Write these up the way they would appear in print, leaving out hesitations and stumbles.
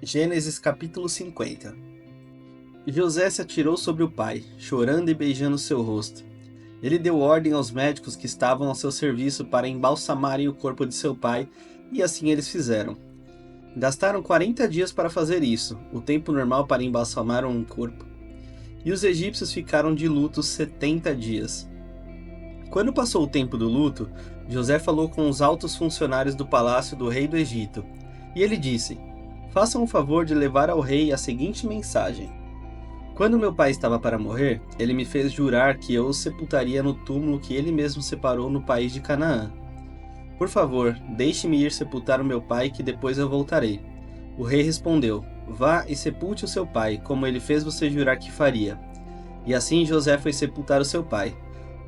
Gênesis capítulo 50. José se atirou sobre o pai, chorando e beijando seu rosto. Ele deu ordem aos médicos que estavam ao seu serviço para embalsamarem o corpo de seu pai, e assim eles fizeram. Gastaram 40 dias para fazer isso, o tempo normal para embalsamar um corpo. E os egípcios ficaram de luto 70 dias. Quando passou o tempo do luto, José falou com os altos funcionários do palácio do rei do Egito, e ele disse: façam o favor de levar ao rei a seguinte mensagem. Quando meu pai estava para morrer, ele me fez jurar que eu o sepultaria no túmulo que ele mesmo separou no país de Canaã. Por favor, deixe-me ir sepultar o meu pai, que depois eu voltarei. O rei respondeu: vá e sepulte o seu pai, como ele fez você jurar que faria. E assim José foi sepultar o seu pai.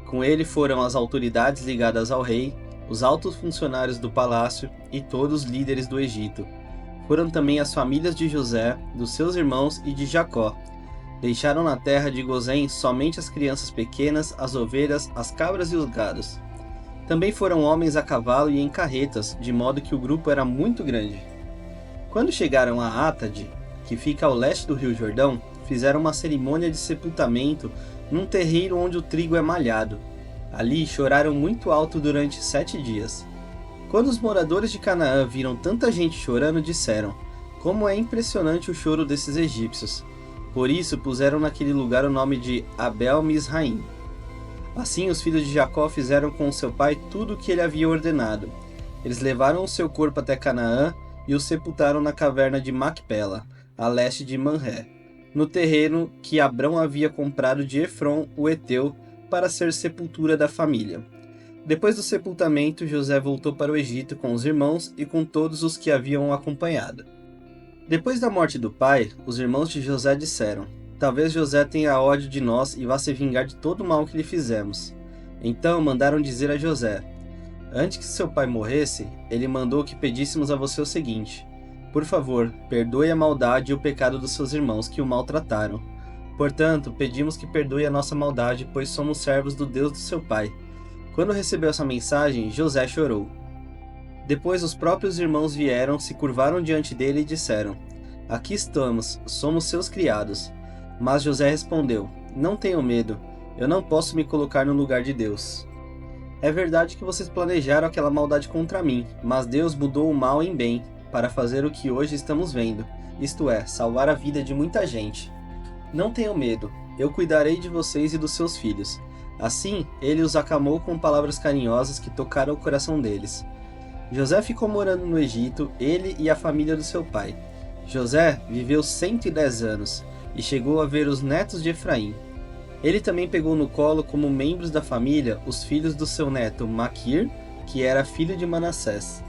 Com ele foram as autoridades ligadas ao rei, os altos funcionários do palácio e todos os líderes do Egito. Foram também as famílias de José, dos seus irmãos e de Jacó. Deixaram na terra de Gozém somente as crianças pequenas, as ovelhas, as cabras e os gados. Também foram homens a cavalo e em carretas, de modo que o grupo era muito grande. Quando chegaram a Atade, que fica ao leste do rio Jordão, fizeram uma cerimônia de sepultamento num terreiro onde o trigo é malhado. Ali choraram muito alto durante 7 dias. Quando os moradores de Canaã viram tanta gente chorando, disseram: como é impressionante o choro desses egípcios. Por isso puseram naquele lugar o nome de Abel-Misraim. Assim os filhos de Jacó fizeram com seu pai tudo o que ele havia ordenado. Eles levaram o seu corpo até Canaã e o sepultaram na caverna de Macpela, a leste de Manré, no terreno que Abrão havia comprado de Efron, o heteu, para ser sepultura da família. Depois do sepultamento, José voltou para o Egito com os irmãos e com todos os que haviam acompanhado. Depois da morte do pai, os irmãos de José disseram: talvez José tenha ódio de nós e vá se vingar de todo o mal que lhe fizemos. Então mandaram dizer a José: antes que seu pai morresse, ele mandou que pedíssemos a você o seguinte: por favor, perdoe a maldade e o pecado dos seus irmãos que o maltrataram. Portanto, pedimos que perdoe a nossa maldade, pois somos servos do Deus do seu pai. Quando recebeu essa mensagem, José chorou. Depois os próprios irmãos vieram, se curvaram diante dele e disseram: aqui estamos, somos seus criados. Mas José respondeu: não tenham medo, eu não posso me colocar no lugar de Deus. É verdade que vocês planejaram aquela maldade contra mim, mas Deus mudou o mal em bem, para fazer o que hoje estamos vendo, isto é, salvar a vida de muita gente. Não tenham medo, eu cuidarei de vocês e dos seus filhos. Assim, ele os acalmou com palavras carinhosas que tocaram o coração deles. José ficou morando no Egito, ele e a família do seu pai. José viveu 110 anos e chegou a ver os netos de Efraim. Ele também pegou no colo como membros da família os filhos do seu neto Maquir, que era filho de Manassés.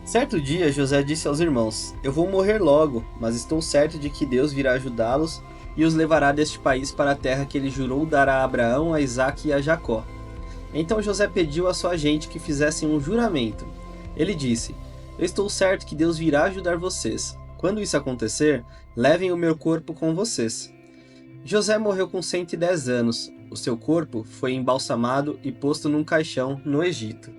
Certo dia, José disse aos irmãos: eu vou morrer logo, mas estou certo de que Deus virá ajudá-los e os levará deste país para a terra que ele jurou dar a Abraão, a Isaque e a Jacó. Então José pediu à sua gente que fizessem um juramento. Ele disse: eu estou certo que Deus virá ajudar vocês. Quando isso acontecer, levem o meu corpo com vocês. José morreu com 110 anos. O seu corpo foi embalsamado e posto num caixão no Egito.